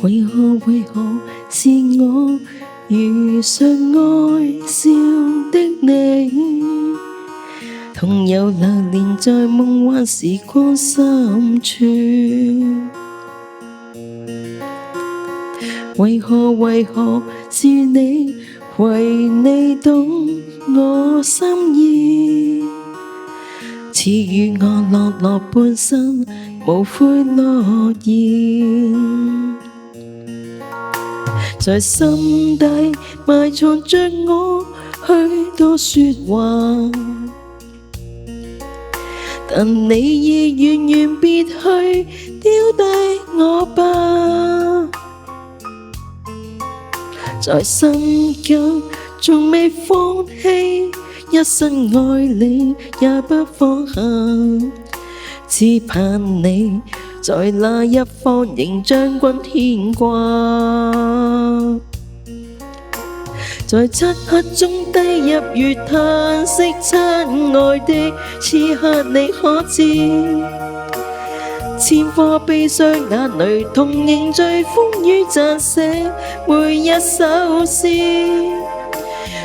為何是我遇上愛笑的你，同遊流連在夢幻時光深處。為何是你，唯你懂我心意，賜予我樂樂半生，無悔諾言。在心底埋藏着我許多說話，但你已遠遠別去，丟低我吧。在心間從未放棄，一生愛你也不放下，只盼你在那一方仍將軍牽掛。在漆黑中低入月嘆息，親愛的，此刻你可知？千顆悲傷眼淚同凝聚風雨撰寫每一首詩，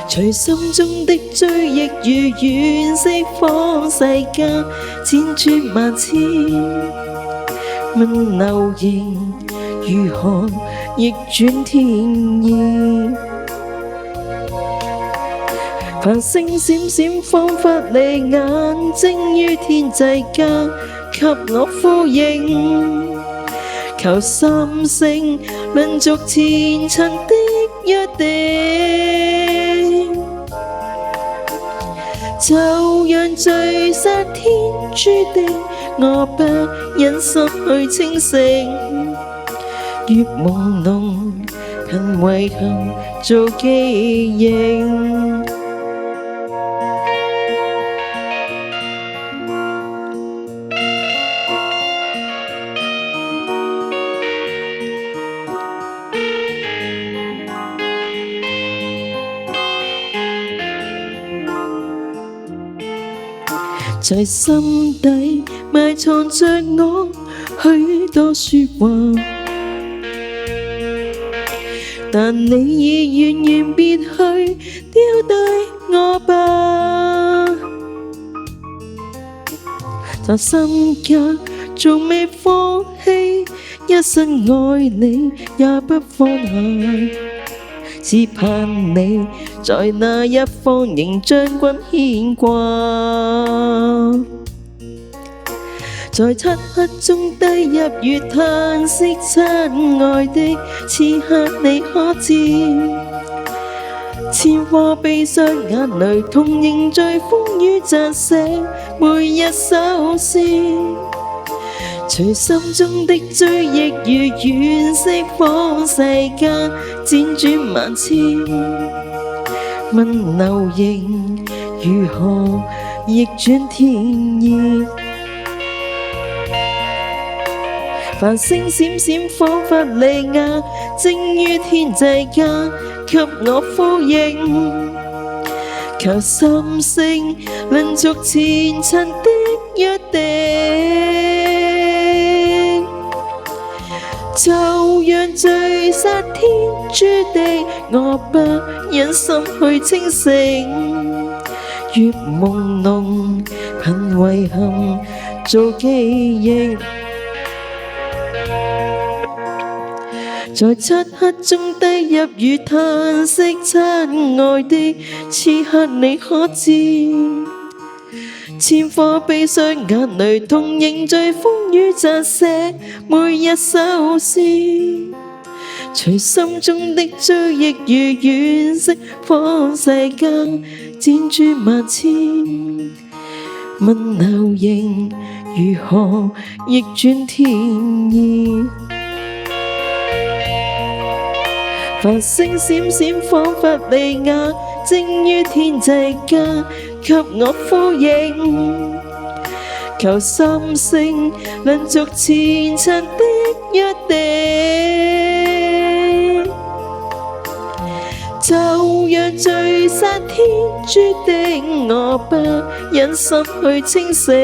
隨心中的追憶如願釋放世間輾轉萬千。問流形如何逆轉天意？繁星閃閃彷彿離眼，精於天際間給我呼應。求心聲論續前塵的約定，就讓聚散天注定，我不忍心去清醒。越朦朧憑遺憾做記憶。在心底埋藏着我許多說話，但你已遠遠別去，丟低我吧。在心間從未放棄，一生愛你也不放下，只盼你在那一方仍將軍牽掛。在漆黑中低入月嘆息，親愛的，此刻你可知？千顆悲傷眼淚同凝聚風雨撰寫每一首詩，隨心中的追憶如願釋放世間輾轉萬千。問流形如何逆轉天意？繁星閃閃彷彿離眼，精於天際間給我呼應。求心聲論續前塵的約定，就讓聚散天注定，我不忍心去清醒。越朦朧憑遺憾做記憶。在漆黑中低入如嘆息，親愛的，此刻你可知？千顆悲傷眼淚同凝聚風雨撰寫每一首詩，隨心中的追憶如願釋放世間輾轉萬千。問流形如何逆轉天意？繁星閃閃彷彿離眼，精於天際間給我呼應。求心聲論續前塵的約定，就讓聚散天注定，我不忍心去清醒。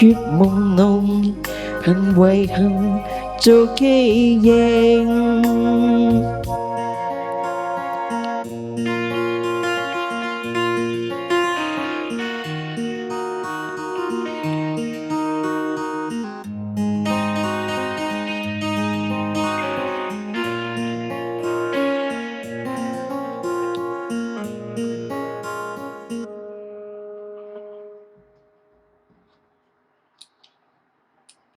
越朦朧憑遺憾做記認。